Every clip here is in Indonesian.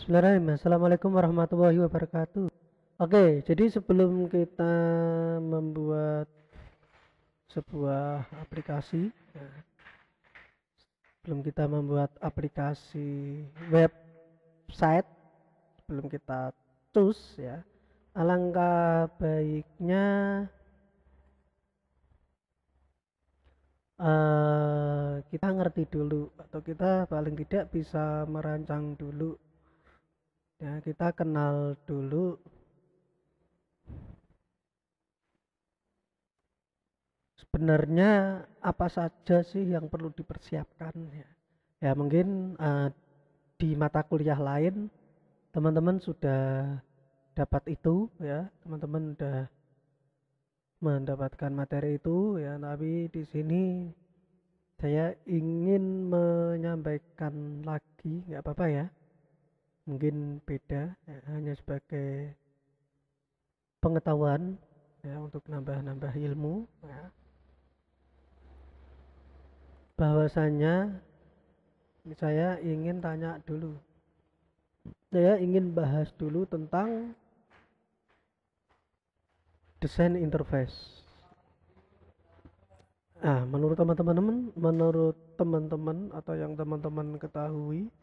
Bismillahirrahmanirrahim. Assalamualaikum warahmatullahi wabarakatuh. Oke, jadi sebelum kita membuat sebuah aplikasi, sebelum kita membuat aplikasi website, sebelum kita choose ya, alangkah baiknya kita ngerti dulu atau kita paling tidak bisa merancang dulu. Ya, kita kenal dulu sebenarnya apa saja sih yang perlu dipersiapkan ya. Ya mungkin di mata kuliah lain teman-teman sudah dapat itu ya, teman-teman sudah mendapatkan materi itu ya, tapi di sini saya ingin menyampaikan lagi, nggak apa-apa ya, mungkin beda ya, hanya sebagai pengetahuan ya, untuk nambah-nambah ilmu ya, bahwasanya saya ingin tanya dulu, saya ingin bahas dulu tentang desain interface. Nah, menurut teman-teman atau yang teman-teman ketahui,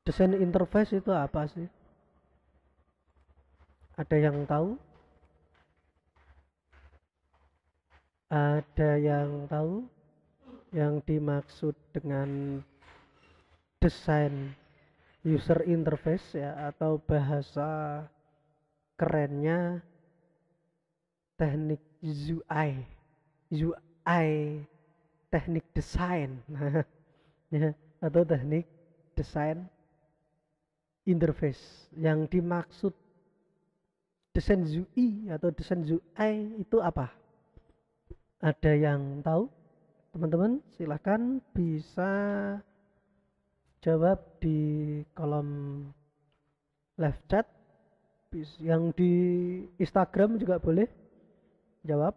desain interface itu apa sih? Ada yang tahu? Ada yang tahu yang dimaksud dengan desain user interface ya, atau bahasa kerennya teknik UI, UI teknik desain ya, atau teknik desain interface. Yang dimaksud desain UI atau desain UI itu apa? Ada yang tahu? Teman-teman silahkan bisa jawab di kolom live chat, yang di Instagram juga boleh jawab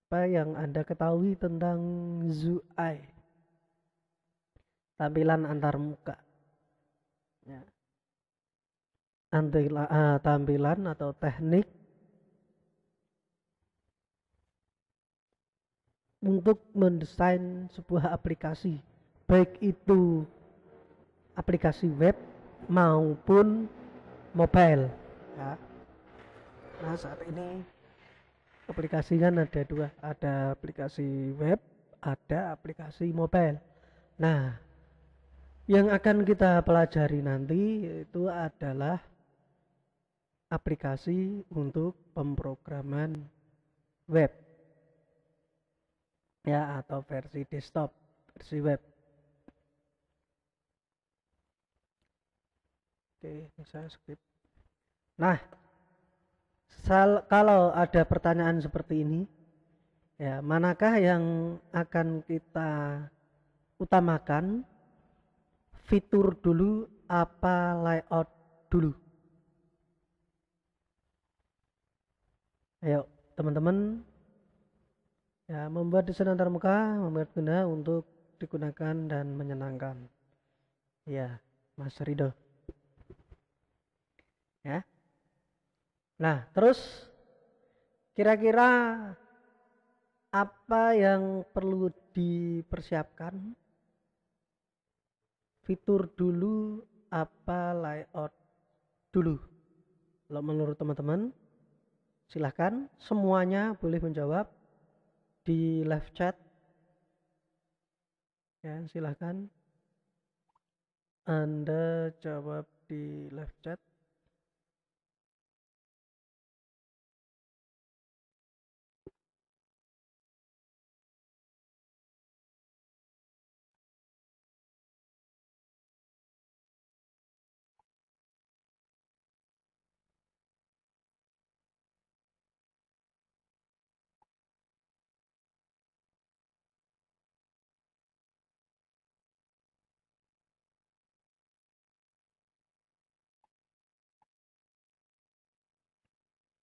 apa yang Anda ketahui tentang ZUI, tampilan antar muka ya. Tampilan atau teknik untuk mendesain sebuah aplikasi, baik itu aplikasi web maupun mobile ya. Nah, saat ini aplikasi kan ada dua, ada aplikasi web, ada aplikasi mobile. Nah, yang akan kita pelajari nanti itu adalah aplikasi untuk pemrograman web ya, atau versi desktop, versi web. Oke, saya skip. Nah, kalau ada pertanyaan seperti ini ya, manakah yang akan kita utamakan, fitur dulu apa layout dulu? Ayo teman-teman ya, membuat desain antar muka, membuat guna untuk digunakan dan menyenangkan ya, Mas Rido ya. Nah, terus kira-kira apa yang perlu dipersiapkan? Fitur dulu apa layout dulu? Kalau menurut teman-teman silahkan semuanya boleh menjawab di live chat ya, silahkan Anda jawab di live chat.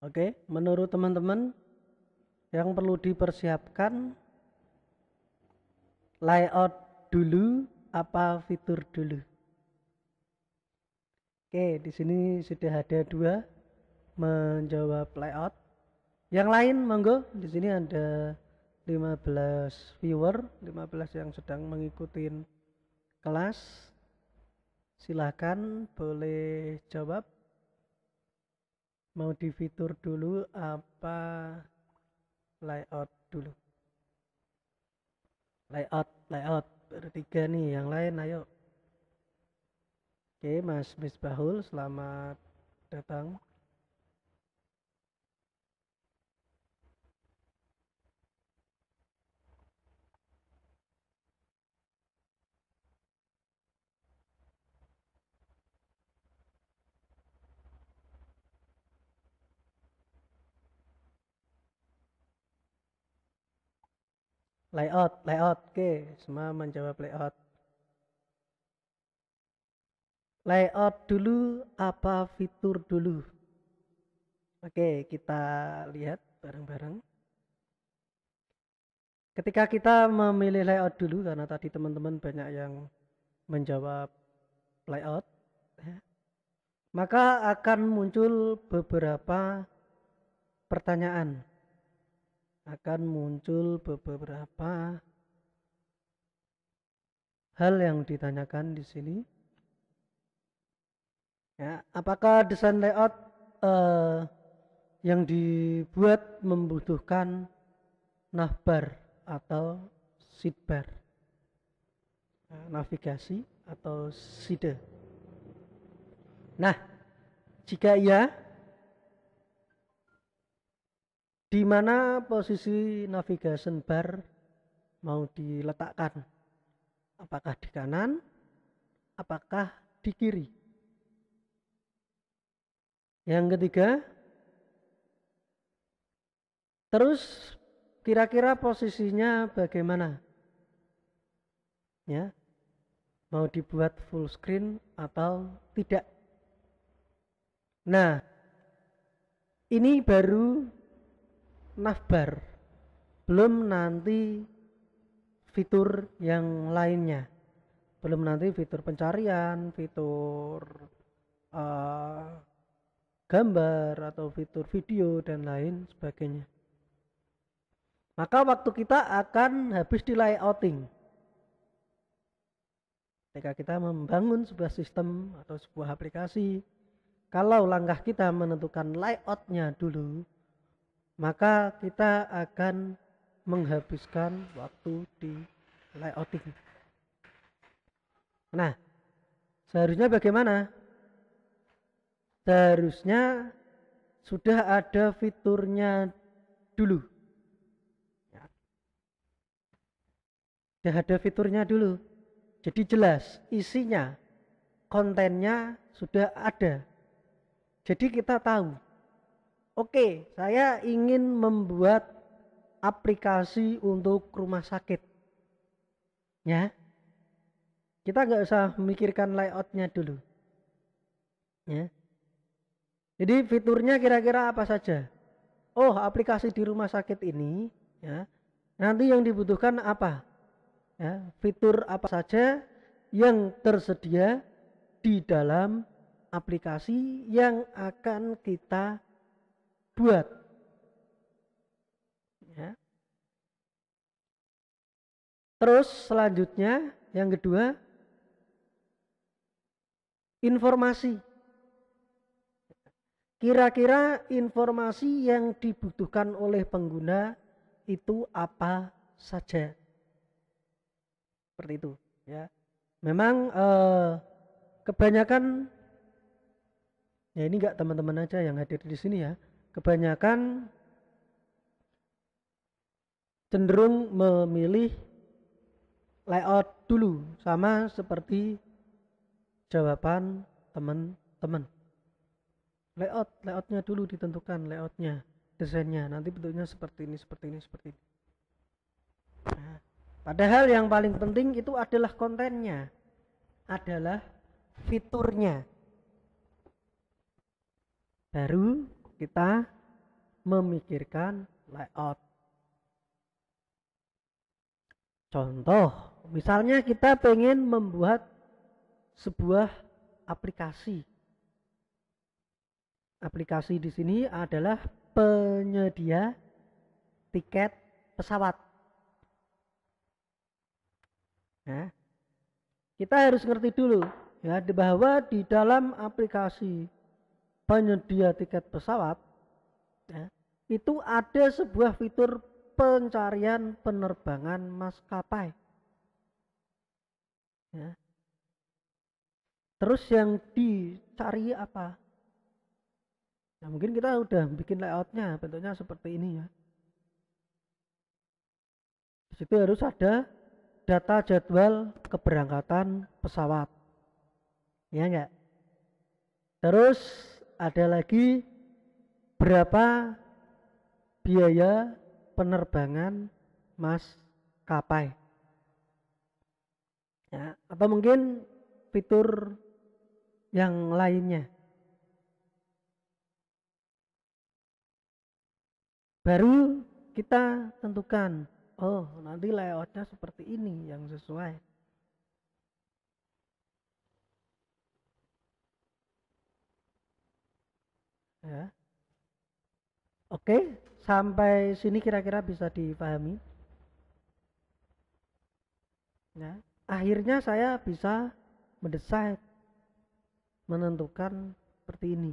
Oke, menurut teman-teman yang perlu dipersiapkan layout dulu apa fitur dulu? Oke, di sini sudah ada 2 menjawab layout. Yang lain monggo, di sini ada 15 viewer, 15 yang sedang mengikuti kelas. Silakan boleh jawab. Mau di fitur dulu apa layout dulu? Layout bertiga nih, yang lain ayo. Oke, Mas Misbahul, selamat datang. Layout. Oke, semua menjawab layout. Layout dulu apa fitur dulu? Oke, kita lihat bareng-bareng. Ketika kita memilih layout dulu, karena tadi teman-teman banyak yang menjawab layout, ya, maka akan muncul beberapa pertanyaan. Akan muncul beberapa hal yang ditanyakan di sini. Ya, apakah desain layout yang dibuat membutuhkan navbar atau sidebar, navigasi atau side? Nah, jika iya, di mana posisi navigation bar mau diletakkan? Apakah di kanan? Apakah di kiri? Yang ketiga, terus kira-kira posisinya bagaimana? Ya, mau dibuat full screen atau tidak? Nah, ini baru navbar, belum nanti fitur yang lainnya, belum nanti fitur pencarian, fitur gambar atau fitur video dan lain sebagainya. Maka waktu kita akan habis di layouting. Ketika kita membangun sebuah sistem atau sebuah aplikasi, kalau langkah kita menentukan layoutnya dulu, maka kita akan menghabiskan waktu di layouting. Nah, seharusnya bagaimana? Seharusnya sudah ada fiturnya dulu. Sudah ada fiturnya dulu. Jadi jelas isinya, kontennya sudah ada. Jadi kita tahu, oke, saya ingin membuat aplikasi untuk rumah sakit. Ya, kita nggak usah memikirkan layoutnya dulu. Ya, jadi fiturnya kira-kira apa saja? Oh, aplikasi di rumah sakit ini, ya, nanti yang dibutuhkan apa? Ya, fitur apa saja yang tersedia di dalam aplikasi yang akan kita buat. Ya. Terus selanjutnya yang kedua, informasi. Kira-kira informasi yang dibutuhkan oleh pengguna itu apa saja? Seperti itu, ya. Memang kebanyakan, ya ini enggak teman-teman aja yang hadir di sini ya. Kebanyakan cenderung memilih layout dulu, sama seperti jawaban teman-teman. Layoutnya dulu ditentukan, layoutnya, desainnya, nanti bentuknya seperti ini, seperti ini, seperti ini. Nah, padahal yang paling penting itu adalah kontennya, adalah fiturnya. Baru kita memikirkan layout. Contoh Misalnya kita pengen membuat sebuah aplikasi. Aplikasi di sini adalah penyedia tiket pesawat. Nah, kita harus ngerti dulu ya bahwa di dalam aplikasi penyedia tiket pesawat ya, itu ada sebuah fitur pencarian penerbangan maskapai. Ya. Terus yang dicari apa? Nah, mungkin kita udah bikin layoutnya, bentuknya seperti ini ya. Di situ harus ada data jadwal keberangkatan pesawat. Ya enggak? Terus ada lagi berapa biaya penerbangan maskapai. Ya, atau mungkin fitur yang lainnya. Baru kita tentukan, oh nanti layoutnya seperti ini yang sesuai. Ya. Oke, sampai sini kira-kira bisa dipahami. Ya. Akhirnya saya bisa mendesain, menentukan seperti ini.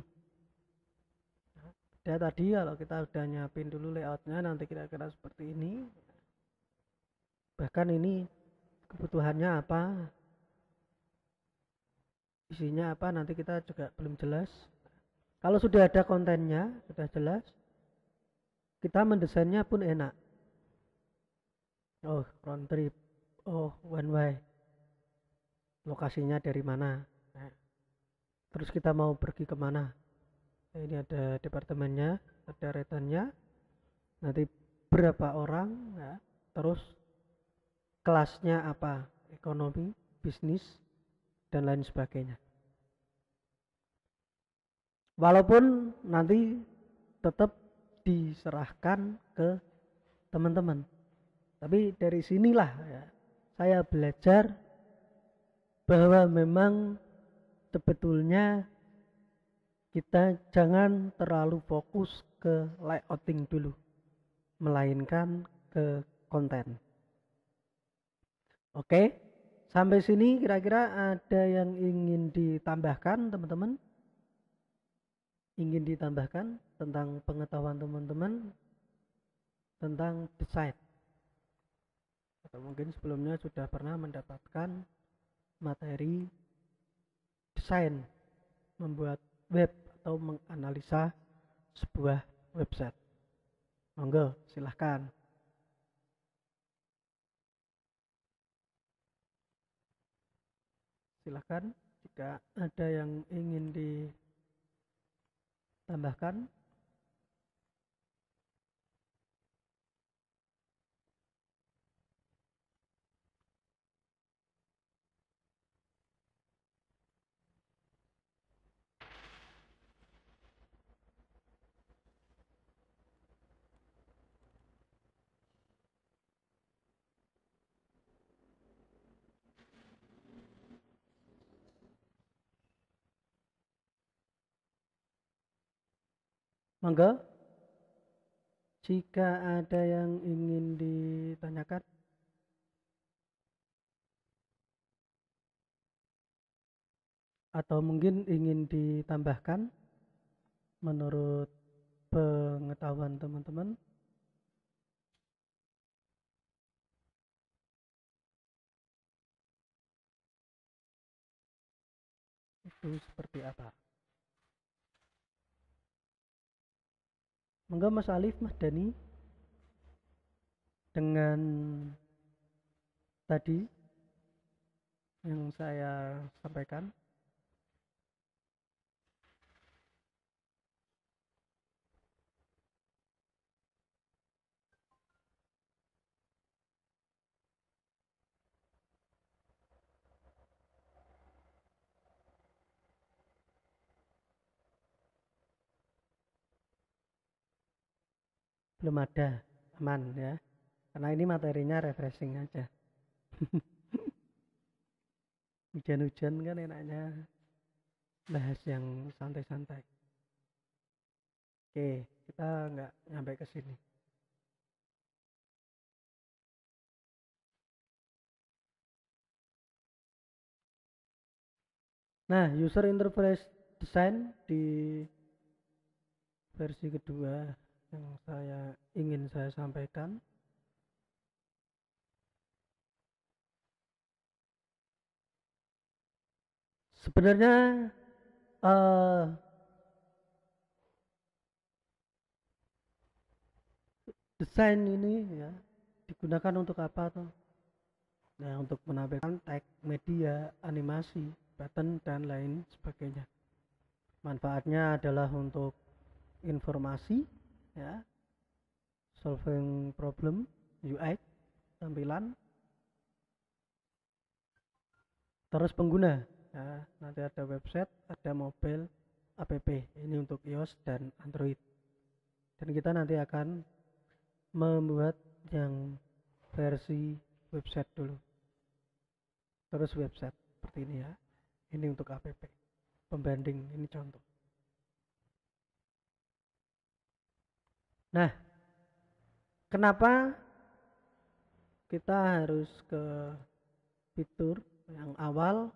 Ya tadi kalau kita udah nyiapin dulu layoutnya nanti kira-kira seperti ini. Bahkan ini kebutuhannya apa, isinya apa nanti kita juga belum jelas. Kalau sudah ada kontennya, sudah jelas, kita mendesainnya pun enak. Oh, round trip. Oh, one way. Lokasinya dari mana? Nah, terus kita mau pergi kemana? Nah, ini ada departemennya, ada retennya. Nanti berapa orang? Ya. Terus kelasnya apa? Ekonomi, bisnis, dan lain sebagainya. Walaupun nanti tetap diserahkan ke teman-teman. Tapi dari sinilah ya, saya belajar bahwa memang sebetulnya kita jangan terlalu fokus ke layouting dulu, melainkan ke konten. Oke, sampai sini kira-kira ada yang ingin ditambahkan teman-teman? Ingin ditambahkan tentang pengetahuan teman-teman tentang desain? Atau mungkin sebelumnya sudah pernah mendapatkan materi desain, membuat web atau menganalisa sebuah website. Monggo, silahkan. Silahkan jika ada yang ingin ditambahkan. Monggo, jika ada yang ingin ditanyakan. Atau mungkin ingin ditambahkan menurut pengetahuan teman-teman. Itu seperti apa? Monggo Mas Alif, Mas Dani, dengan tadi yang saya sampaikan. Belum ada, aman ya. Karena ini materinya refreshing aja. Hujan-hujan kan enaknya bahas yang santai-santai. Oke, kita nggak nyampe ke sini. Nah, user interface design di versi kedua yang ingin saya sampaikan. Sebenarnya desain ini ya digunakan untuk apa tuh? Nah, untuk menampilkan teks, media, animasi, button dan lain sebagainya. Manfaatnya adalah untuk informasi, ya, solving problem, UI, tampilan, terus pengguna. Ya, nanti ada website, ada mobile, app. Ini untuk iOS dan Android. Dan kita nanti akan membuat yang versi website dulu. Terus website seperti ini ya. Ini untuk app. Pembanding ini contoh. Nah, kenapa kita harus ke fitur yang awal?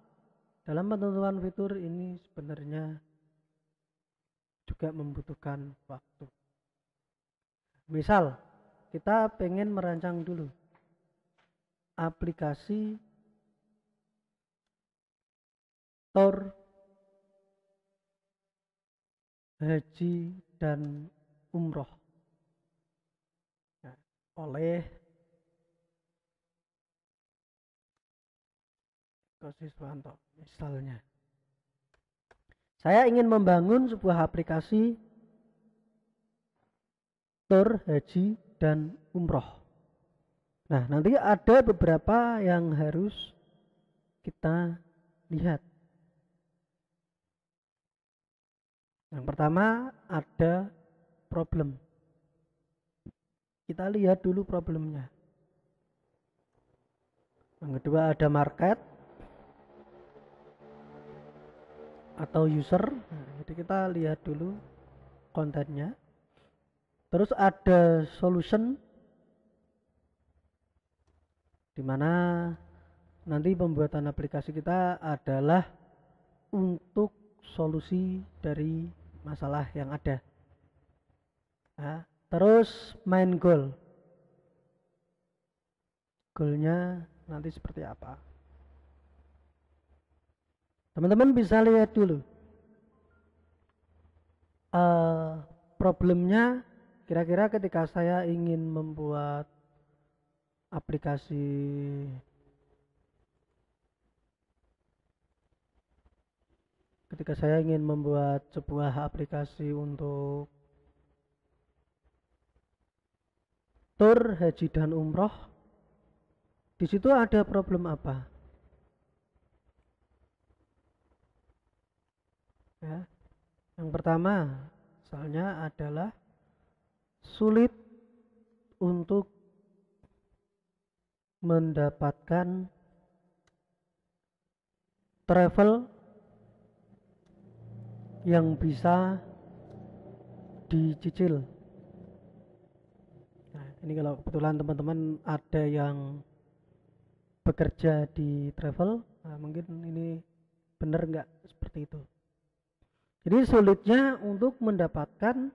Dalam penentuan fitur ini sebenarnya juga membutuhkan waktu. Misal, kita pengen merancang dulu aplikasi Tor, haji, dan umroh. Nah, oleh Siswanto misalnya. Saya ingin membangun sebuah aplikasi Tor, haji, dan umroh. Nah, nanti ada beberapa yang harus kita lihat. Yang pertama ada problem. Kita lihat dulu problemnya. Yang kedua ada market atau user. Nah, jadi kita lihat dulu kontennya. Terus ada solution, di mana nanti pembuatan aplikasi kita adalah untuk solusi dari masalah yang ada. Nah, terus main goal. Goalnya nanti seperti apa? Teman-teman bisa lihat dulu problemnya. Kira-kira ketika saya ingin membuat aplikasi sebuah aplikasi untuk tur, haji, dan umroh, di situ ada problem apa? Ya, yang pertama, misalnya adalah sulit untuk mendapatkan travel yang bisa dicicil. Nah, ini kalau kebetulan teman-teman ada yang bekerja di travel, nah mungkin ini benar nggak seperti itu. Jadi sulitnya untuk mendapatkan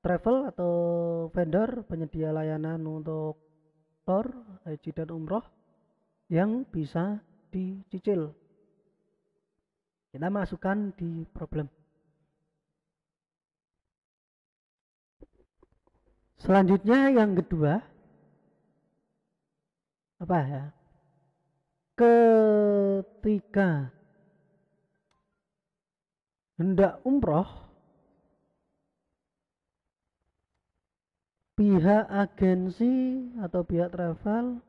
travel atau vendor penyedia layanan untuk tor, haji, dan umroh yang bisa dicicil. Kita masukkan di problem. Selanjutnya yang kedua, apa ya? Ketika hendak umroh, pihak agensi atau pihak travel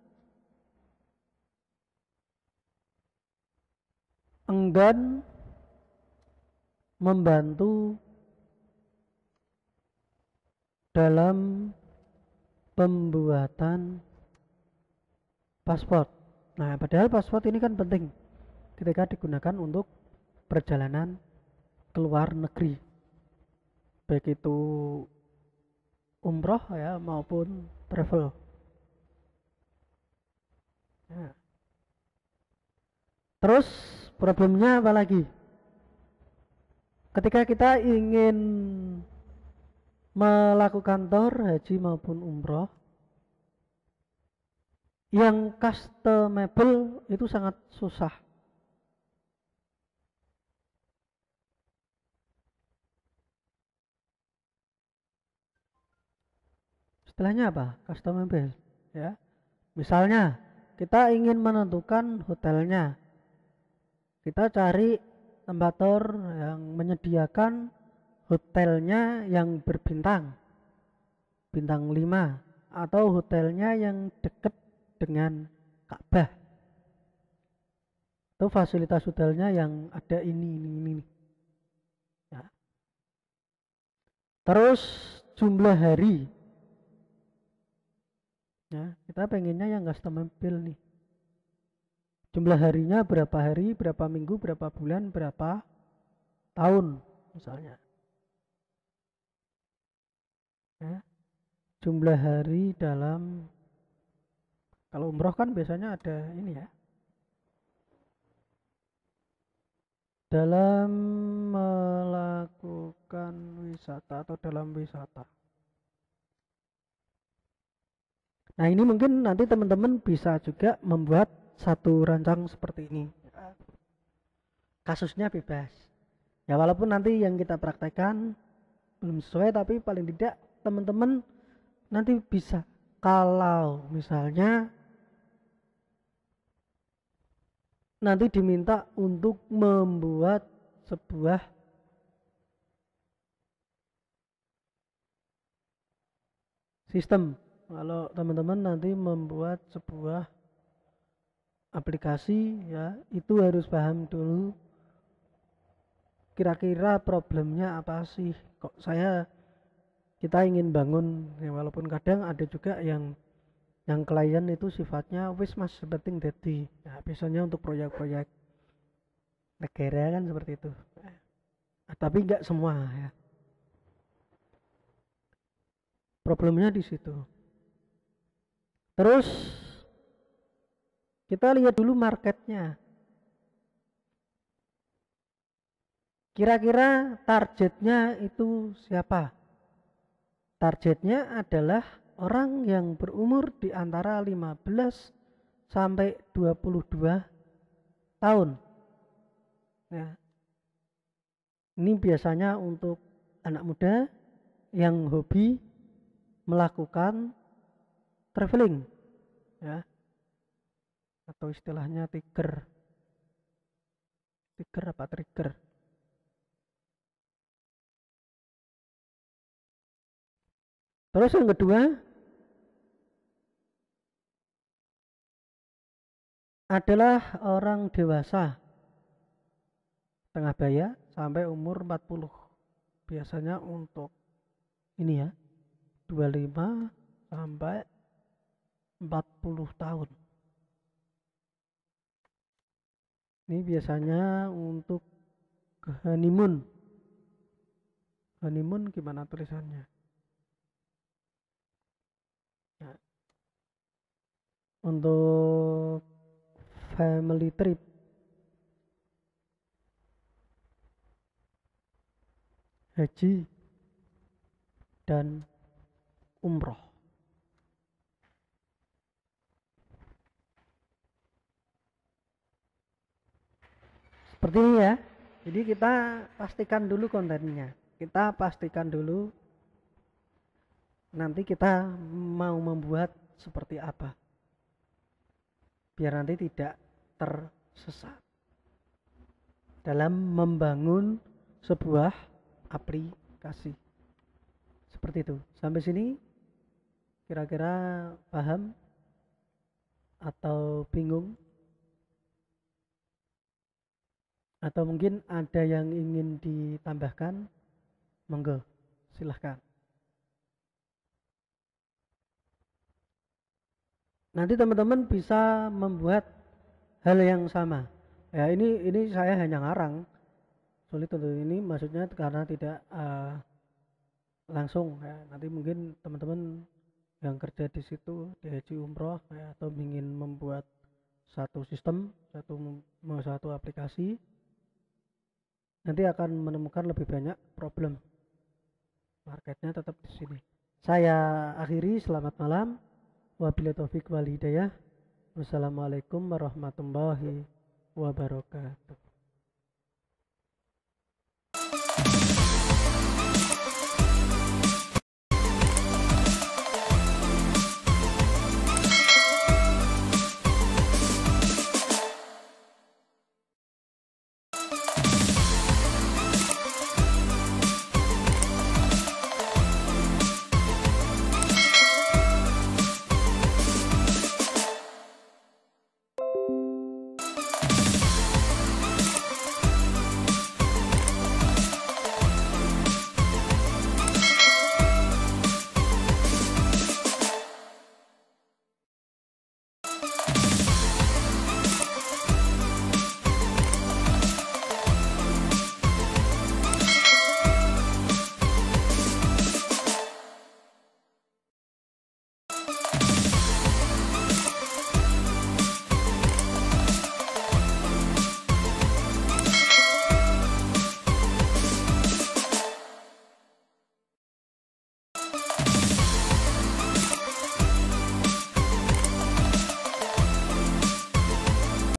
enggan membantu dalam pembuatan paspor. Nah, padahal paspor ini kan penting. ketika digunakan untuk perjalanan ke luar negeri, baik itu umroh ya maupun travel. Ya. Terus problemnya apa lagi? Ketika kita ingin melakukan tor haji maupun umroh yang customable itu sangat susah. Istilahnya apa? Customable, ya. Misalnya kita ingin menentukan hotelnya, kita cari tempat tour yang menyediakan hotelnya yang berbintang, bintang 5, atau hotelnya yang dekat dengan Ka'bah, atau fasilitas hotelnya yang ada ini. Ya. Terus jumlah hari, ya kita pengennya yang customable nih. Jumlah harinya berapa hari, berapa minggu, berapa bulan, berapa tahun misalnya. Ya. Jumlah hari dalam, kalau umroh kan biasanya ada ini ya, dalam melakukan wisata atau dalam wisata. Nah ini mungkin nanti teman-teman bisa juga membuat satu rancang seperti ini. Kasusnya bebas. Ya walaupun nanti yang kita praktekkan belum sesuai, tapi paling tidak teman-teman nanti bisa. Kalau misalnya nanti diminta untuk membuat sebuah sistem, kalau teman-teman nanti membuat sebuah aplikasi ya, itu harus paham dulu kira-kira problemnya apa sih, kok kita ingin bangun ya, walaupun kadang ada juga yang klien itu sifatnya wis mas penting jadi ya, biasanya untuk proyek-proyek negara kan seperti itu. Tapi enggak semua ya, problemnya di situ. Terus kita lihat dulu marketnya, kira-kira targetnya itu siapa. Targetnya adalah orang yang berumur di antara 15 sampai 22 tahun. Ya. Ini biasanya untuk anak muda yang hobi melakukan traveling, ya, atau istilahnya trigger apa trigger. Terus yang kedua adalah orang dewasa tengah baya sampai umur 40. Biasanya untuk ini ya, 25 sampai 40 tahun. Ini biasanya untuk honeymoon. Honeymoon gimana tulisannya? Ya. Untuk family trip. Haji dan umroh. Seperti ini ya. Jadi kita pastikan dulu kontennya. Kita pastikan dulu nanti kita mau membuat seperti apa, biar nanti tidak tersesat dalam membangun sebuah aplikasi. Seperti itu. Sampai sini kira-kira paham atau bingung? Atau mungkin ada yang ingin ditambahkan? Monggo, silahkan. Nanti teman-teman bisa membuat hal yang sama. Ya ini saya hanya ngarang, sulit untuk ini maksudnya karena tidak langsung ya. Nanti mungkin teman-teman yang kerja di situ di Haji Umroh ya, atau ingin membuat satu sistem, satu aplikasi, nanti akan menemukan lebih banyak problem. Marketnya tetap di sini. Saya akhiri, selamat malam. Wabillahi taufik wal hidayah. Wassalamualaikum warahmatullahi wabarakatuh.